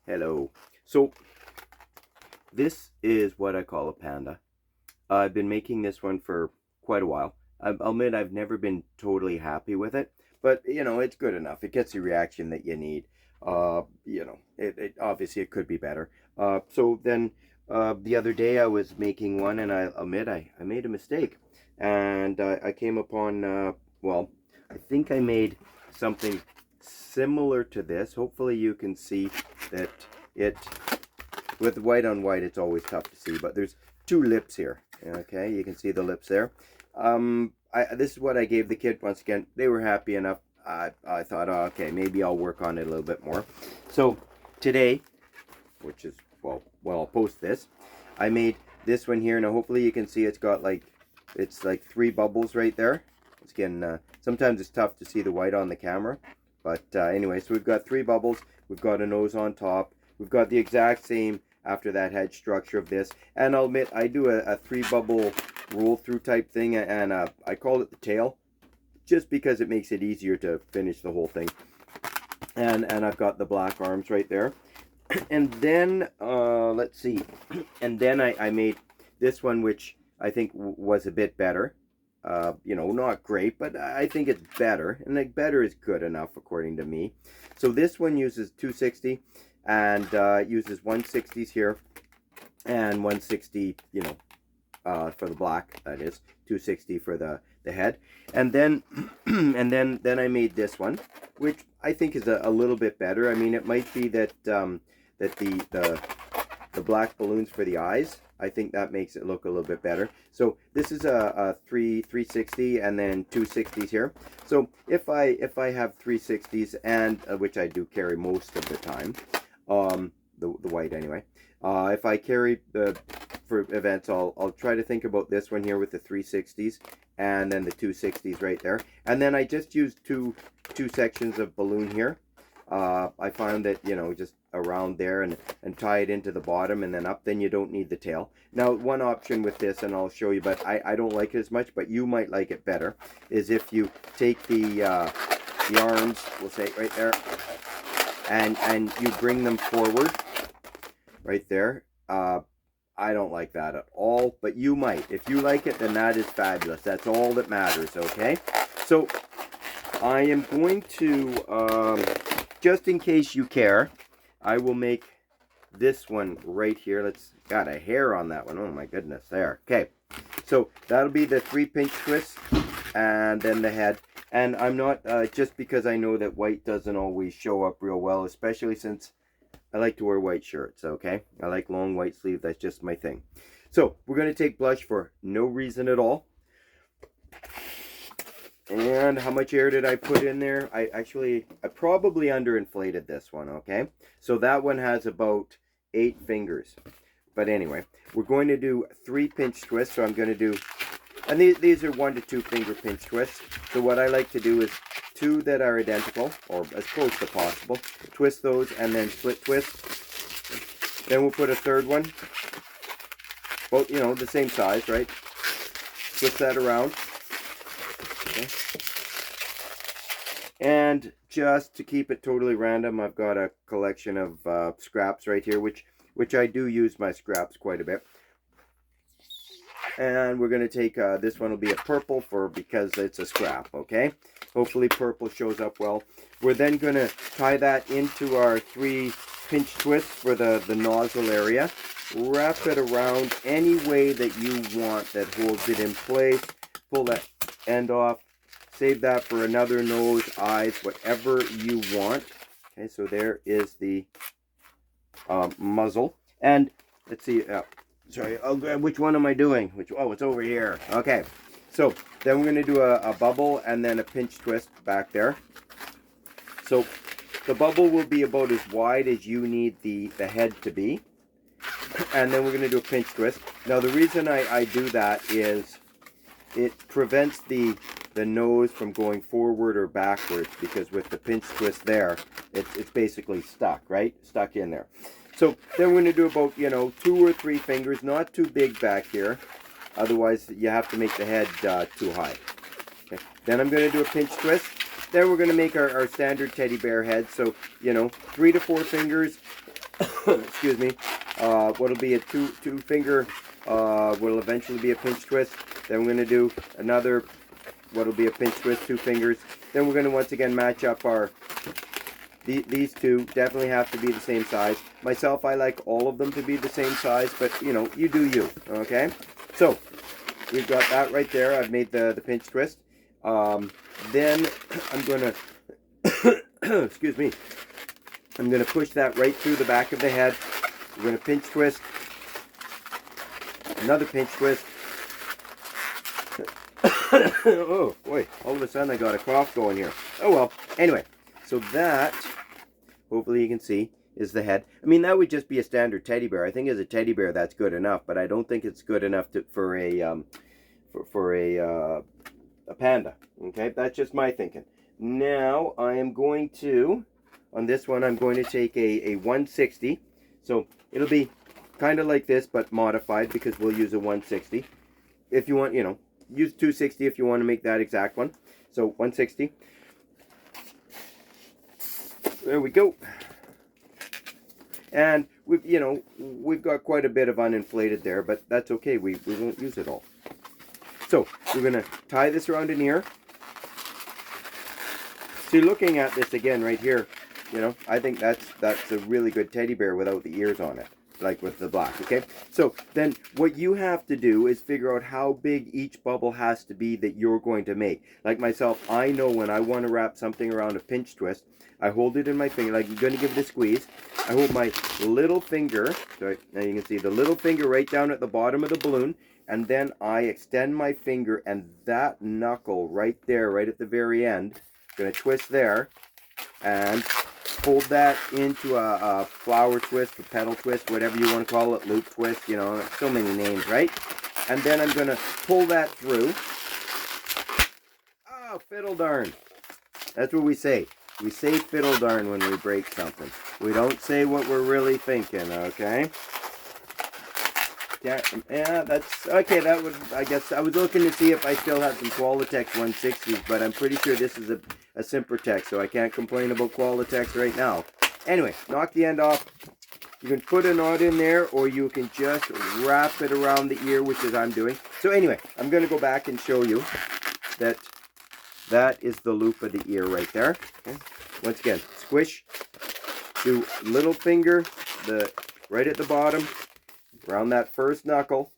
Hello. So this is what I call a panda. I've been making this one for quite a while. I'll admit I've never been totally happy with it, but it's good enough. It gets the reaction that you need. It obviously it could be better. So then the other day I was making one, and I admit I made a mistake, and I came upon well, I think I made something similar to this. Hopefully you can see that it with white on white it's always tough to see, but there's two lips here. Okay, you can see the lips there. This is what I gave the kid. Once again, they were happy enough. I thought, oh, okay, maybe I'll work on it a little bit more. So today, which is I'll post this, I made this one here. Now hopefully you can see it's like three bubbles right there. It's again, sometimes it's tough to see the white on the camera, but anyway, so we've got three bubbles. We've got a nose on top. We've got the exact same after that head structure of this, and I'll admit I do a three bubble roll through type thing, and I call it the tail just because it makes it easier to finish the whole thing. And I've got the black arms right there. And then let's see, and then I made this one, which I think was a bit better. Not great, but I think it's better, and like better is good enough according to me. So this one uses 260 and uses 160s here and 160, for the black, that is 260 for the head. And then and then I made this one, which I think is a little bit better. I mean, it might be that that the black balloons for the eyes, I think that makes it look a little bit better. So this is a 360 and then 260s here. So if I have 360s, and which I do carry most of the time, the white anyway. If I carry for events, I'll try to think about this one here with the 360s and then the 260s right there. And then I just use two sections of balloon here. I found that, just around there and tie it into the bottom and then up, then you don't need the tail. Now, one option with this, and I'll show you, but I don't like it as much, but you might like it better, is if you take the arms, we'll say right there, and you bring them forward right there. I don't like that at all, but you might. If you like it, then that is fabulous. That's all that matters, okay? So I am going to, just in case you care, I will make this one right here. Got a hair on that one. Oh my goodness, there. Okay, so that'll be the 3-pinch twist, and then the head. And I'm not, just because I know that white doesn't always show up real well, especially since I like to wear white shirts, okay? I like long white sleeves. That's just my thing. So we're going to take blush for no reason at all. And how much air did I put in there? I probably underinflated this one, okay? So that one has about 8 fingers. But anyway, we're going to do 3 pinch twists. So I'm going to do, and these are 1 to 2 finger pinch twists. So what I like to do is 2 that are identical, or as close as possible. Twist those and then split twist. Then we'll put a third one. Well, the same size, right? Twist that around. Okay. And just to keep it totally random, I've got a collection of scraps right here, which I do use my scraps quite a bit. And we're going to take, this one will be a purple because it's a scrap, okay? Hopefully purple shows up well. We're then going to tie that into our 3 pinch twists for the nozzle area. Wrap it around any way that you want that holds it in place. Pull that end off. Save that for another nose, eyes, whatever you want. Okay, so there is the muzzle. And let's see, sorry, which one am I doing? Oh, it's over here. Okay, so then we're going to do a bubble and then a pinch twist back there. So the bubble will be about as wide as you need the head to be. And then we're going to do a pinch twist. Now the reason I do that is it prevents the nose from going forward or backwards, because with the pinch twist there, it's basically stuck, right? Stuck in there. So then we're going to do about, 2 or 3 fingers, not too big back here. Otherwise, you have to make the head too high. Okay. Then I'm going to do a pinch twist. Then we're going to make our standard teddy bear head. So, 3 to 4 fingers. excuse me, what'll be a two finger, will eventually be a pinch twist. Then we're going to do another, what'll be a pinch twist, 2 fingers. Then we're going to once again match up our, these two definitely have to be the same size. Myself, I like all of them to be the same size, but you know, you do you, okay? So, we've got that right there. I've made the pinch twist. Then I'm going to, excuse me, I'm going to push that right through the back of the head. We're going to pinch twist. Another pinch twist. Oh, boy, all of a sudden I got a cough going here. Oh, well, anyway, so that, hopefully you can see, is the head. I mean, that would just be a standard teddy bear. I think as a teddy bear, that's good enough, but I don't think it's good enough for a panda. Okay, that's just my thinking. Now, I am going to, on this one, I'm going to take a 160. So, it'll be kind of like this, but modified, because we'll use a 160. If you want, you know, use 260 if you want to make that exact one. So 160. There we go. And we've got quite a bit of uninflated there, but that's okay. We won't use it all. So we're gonna tie this around an ear. See, looking at this again right here, you know, I think that's a really good teddy bear without the ears on it, like with the black, okay? So then what you have to do is figure out how big each bubble has to be that you're going to make. Like myself, I know when I want to wrap something around a pinch twist, I hold it in my finger, like you're going to give it a squeeze. I hold my little finger, sorry, now you can see the little finger right down at the bottom of the balloon, and then I extend my finger, and that knuckle right there, right at the very end, I'm going to twist there, and fold that into a flower twist, a petal twist, whatever you want to call it, loop twist, you know, so many names, right? And then I'm going to pull that through. Oh, fiddle darn. That's what we say. We say fiddle darn when we break something. We don't say what we're really thinking, okay? Yeah, that's, okay, that would, I guess, I was looking to see if I still had some Qualitex 160s, but I'm pretty sure this is a Simpertex, so I can't complain about Qualitex right now. Anyway, knock the end off. You can put a knot in there, or you can just wrap it around the ear, which is I'm doing. So anyway, I'm going to go back and show you that that is the loop of the ear right there. Okay. Once again, squish, do little finger, right at the bottom, around that first knuckle.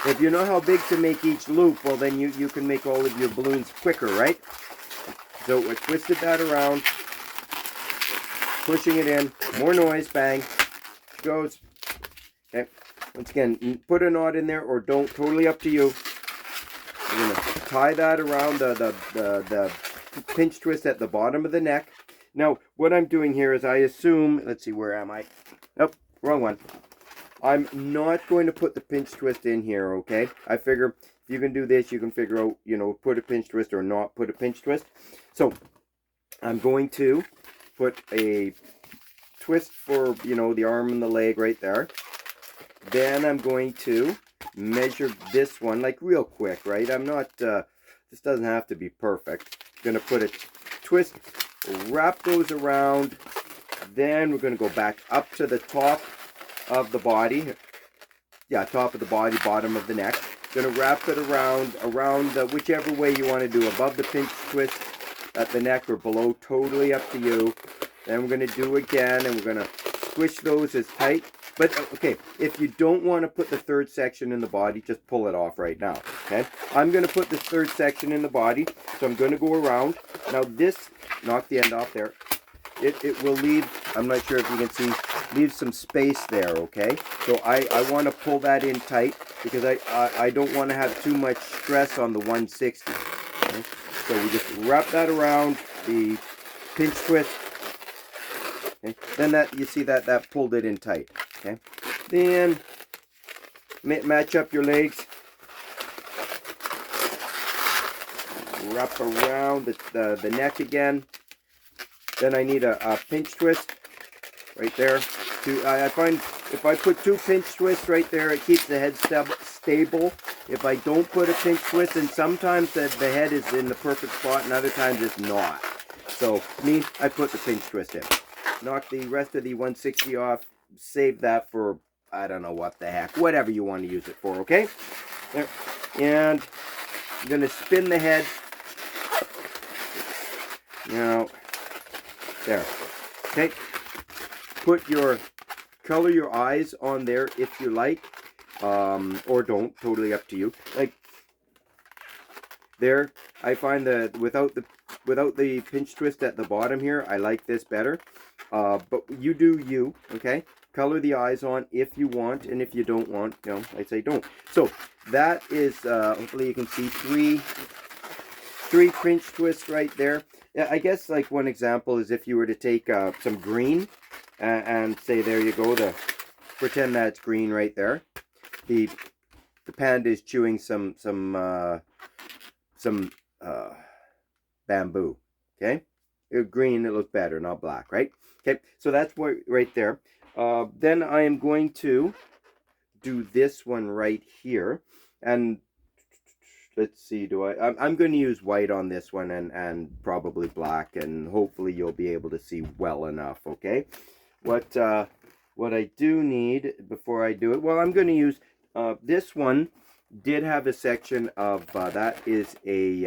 If you know how big to make each loop, well then you can make all of your balloons quicker, right? So we twisted that around, pushing it in, more noise, bang, goes. Okay, once again, put a knot in there or don't, totally up to you. We're going to tie that around the pinch twist at the bottom of the neck. Now, what I'm doing here is I assume, let's see, where am I? Nope, wrong one. I'm not going to put the pinch twist in here, okay? I figure if you can do this, you can figure out, you know, put a pinch twist or not put a pinch twist. So, I'm going to put a twist for, you know, the arm and the leg right there. Then I'm going to measure this one, like real quick, right? I'm not, this doesn't have to be perfect. I'm going to put a twist, wrap those around. Then we're going to go back up to the top of the body. Yeah, top of the body, bottom of the neck. Going to wrap it around whichever way you want to do, above the pinch twist at the neck or below, totally up to you. Then we're going to do again, and we're going to squish those as tight. But, okay, if you don't want to put the third section in the body, just pull it off right now, okay? I'm going to put this third section in the body, so I'm going to go around. Now this, knock the end off there. It will leave, I'm not sure if you can see, leave some space there, okay? So I want to pull that in tight because I don't want to have too much stress on the 160. Okay? So we just wrap that around the pinch twist. Okay? Then that, you see that pulled it in tight. Okay? Then match up your legs. Wrap around the neck again. Then I need a pinch twist right there. I find if I put 2 pinch twists right there, it keeps the head stable. If I don't put a pinch twist, and sometimes the head is in the perfect spot, and other times it's not. So me, I put the pinch twist in. knock the rest of the 160 off, save that for, I don't know what the heck, whatever you want to use it for, okay? There. And I'm going to spin the head. Now, there. Okay. Color your eyes on there if you like, or don't, totally up to you. Like, there, I find that without the pinch twist at the bottom here, I like this better. But you do you, okay? Color the eyes on if you want, and if you don't want, you know, I say don't. So that is, hopefully you can see three pinch twists right there. Yeah, I guess like one example is if you were to take some green and say, there you go, pretend that's green right there. The panda is chewing some bamboo, okay? Green, it looks better, not black, right? Okay, so that's what right there. Then I am going to do this one right here, and let's see, I'm going to use white on this one and probably black, and hopefully you'll be able to see well enough, okay? What I do need before I do it, well, I'm going to use this one. Did have a section of that is a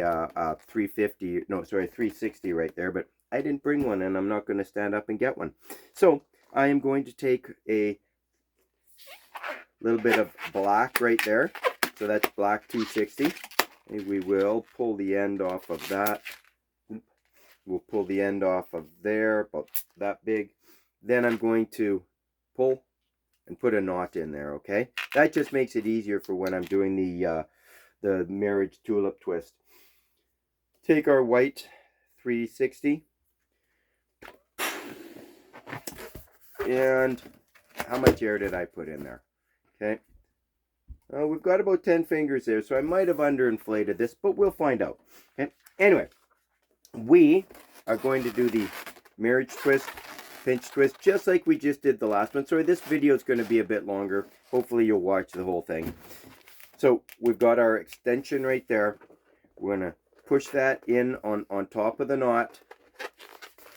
350, no, sorry, 360 right there, but I didn't bring one, and I'm not going to stand up and get one. So I am going to take a little bit of black right there. So that's black 260. And we will pull the end off of that. We'll pull the end off of there, about that big. Then I'm going to pull and put a knot in there, okay? That just makes it easier for when I'm doing the marriage tulip twist. Take our white 360. And how much air did I put in there? Okay. We've got about 10 fingers there, so I might have underinflated this, but we'll find out. Okay. Anyway, we are going to do the marriage twist, pinch twist, just like we just did the last one. Sorry, this video is going to be a bit longer. Hopefully you'll watch the whole thing. So we've got our extension right there. We're going to push that in on top of the knot.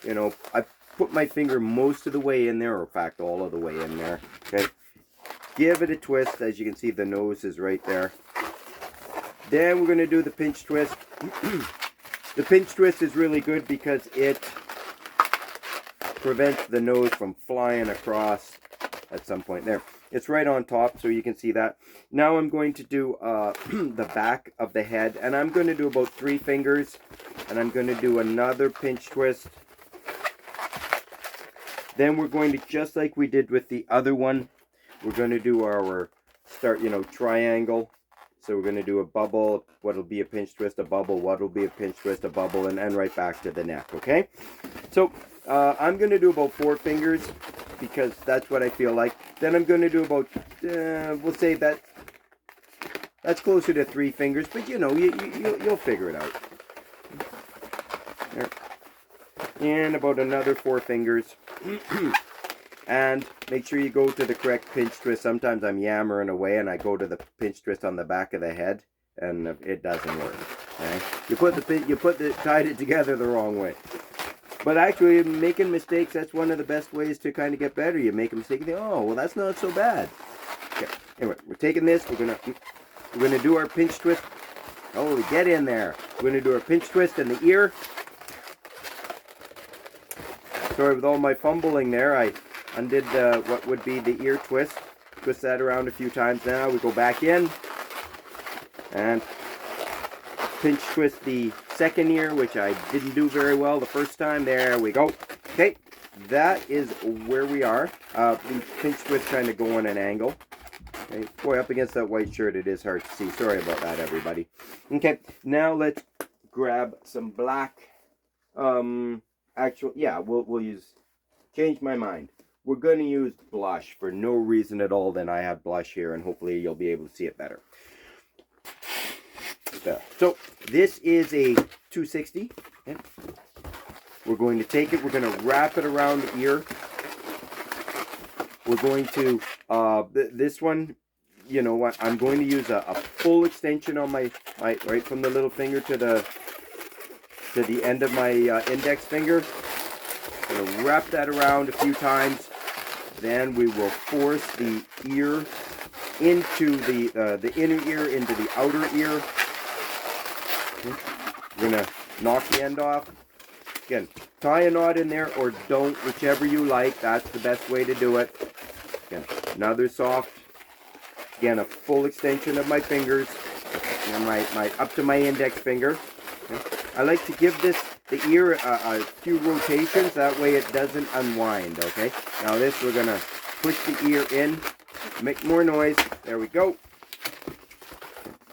You know, I put my finger most of the way in there, or in fact all of the way in there. Okay. Give it a twist. As you can see, the nose is right there. Then we're going to do the pinch twist. The pinch twist is really good because it prevents the nose from flying across at some point there. It's right on top, so you can see that. Now I'm going to do the back of the head, and I'm going to do about 3 fingers, and I'm going to do another pinch twist. Then we're going to, just like we did with the other one, we're going to do our triangle. So we're going to do a bubble, what'll be a pinch twist, a bubble, what'll be a pinch twist, a bubble, and right back to the neck, okay? So I'm going to do about 4 fingers because that's what I feel like. Then I'm going to do about, we'll say that's closer to 3 fingers, but you know, you'll figure it out. There. And about another 4 fingers. And make sure you go to the correct pinch twist. Sometimes I'm yammering away and I go to the pinch twist on the back of the head and it doesn't work. Okay? You tied it together the wrong way. But actually, making mistakes, that's one of the best ways to kind of get better. You make a mistake and think, oh, well, that's not so bad. Okay. Anyway, we're taking this. We're gonna do our pinch twist. Holy, get in there. We're gonna do our pinch twist in the ear. Sorry, with all my fumbling there, I undid what would be the ear twist. Twist that around a few times now. We go back in and pinch twist the second ear, which I didn't do very well the first time. There we go. Okay, that is where we are. The pinch twist kind of go on an angle. Okay. Boy, up against that white shirt, it is hard to see. Sorry about that, everybody. Okay, now let's grab some black. We'll use, change my mind. We're going to use blush for no reason at all. Then I have blush here, and hopefully you'll be able to see it better. There. So this is a 260. Okay. We're going to take it. We're going to wrap it around the ear. We're going to, this one, you know what, I'm going to use a full extension on my right from the little finger to the end of my index finger. Gonna wrap that around a few times. Then we will force the ear into the inner ear into the outer ear. We're gonna knock the end off. Again, tie a knot in there or don't, whichever you like. That's the best way to do it. Again, another soft. Again, a full extension of my fingers, and my up to my index finger. Okay. I like to give the ear a few rotations. That way it doesn't unwind. Okay. Now this, we're gonna push the ear in, make more noise. There we go.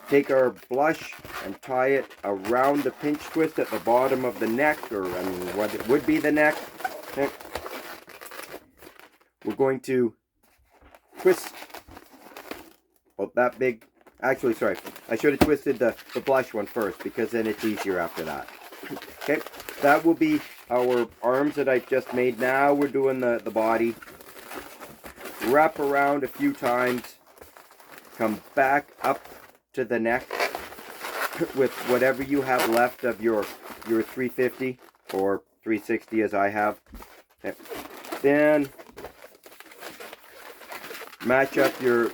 Take our blush and tie it around the pinch twist at the bottom of the neck, or I mean what it would be the neck. Okay. We're going to twist about that big. Actually, sorry, I should have twisted the blush one first, because then it's easier after that. Okay, that will be our arms that I've just made. Now we're doing the body. Wrap around a few times. Come back up to the neck with whatever you have left of your 350 or 360 as I have. Okay. Then match up your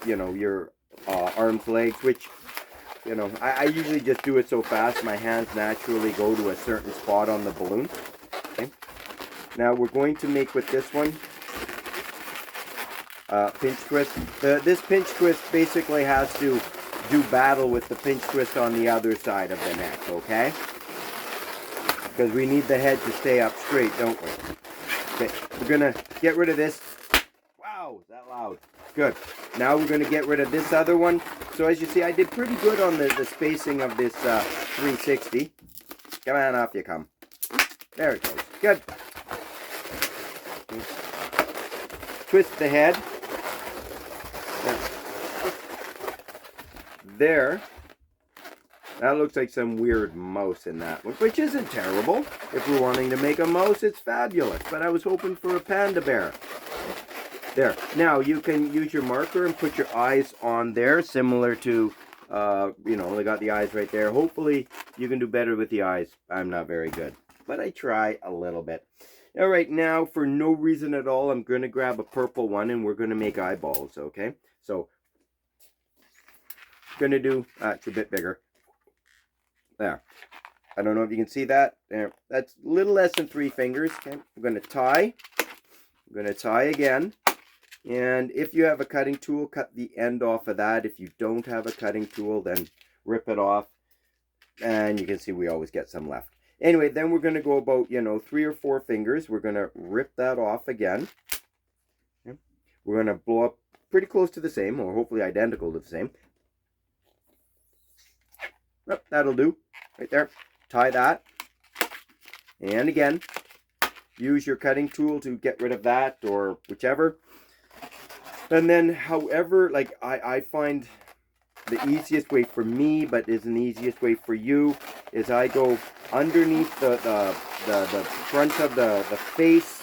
arms, legs, which I usually just do it so fast my hands naturally go to a certain spot on the balloon. Okay. Now we're going to make with this one pinch twist. This pinch twist basically has to do battle with the pinch twist on the other side of the neck, okay? Because we need the head to stay up straight, don't we? Okay, we're gonna get rid of this. Wow, is that loud? Good. Now we're gonna get rid of this other one. So as you see, I did pretty good on the spacing of this 360. Come on, off you come. There it goes. Good. Twist the head. There. That looks like some weird mouse in that one, which isn't terrible. If we're wanting to make a mouse, it's fabulous. But I was hoping for a panda bear. There. Now you can use your marker and put your eyes on there, similar to, they got the eyes right there. Hopefully you can do better with the eyes. I'm not very good, but I try a little bit. All right, now for no reason at all, I'm going to grab a purple one and we're going to make eyeballs, okay? So, going to do, it's a bit bigger. There. I don't know if you can see that. There. That's a little less than 3 fingers. Okay. I'm going to tie. I'm going to tie again. And if you have a cutting tool, cut the end off of that. If you don't have a cutting tool, then rip it off. And you can see we always get some left. Anyway, then we're going to go about, 3 or 4 fingers. We're going to rip that off again. Okay. We're going to blow up pretty close to the same, or hopefully identical to the same. Oh, that'll do. Right there. Tie that. And again, use your cutting tool to get rid of that, or whichever. And then, however, like I find the easiest way for me, but isn't the easiest way for you, is I go underneath the front of the face,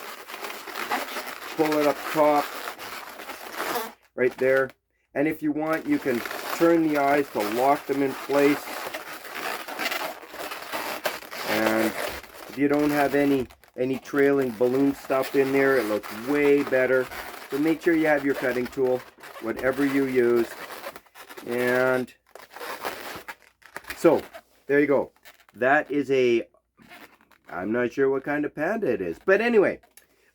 pull it up top, right there. And if you want, you can turn the eyes to lock them in place. And if you don't have any trailing balloon stuff in there, it looks way better. So make sure you have your cutting tool, whatever you use. And so, there you go. That is I'm not sure what kind of panda it is. But anyway,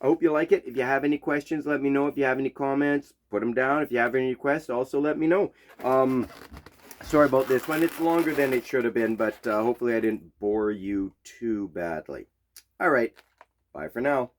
I hope you like it. If you have any questions, let me know. If you have any comments, put them down. If you have any requests, also let me know. Sorry about this one. It's longer than it should have been, but hopefully I didn't bore you too badly. All right. Bye for now.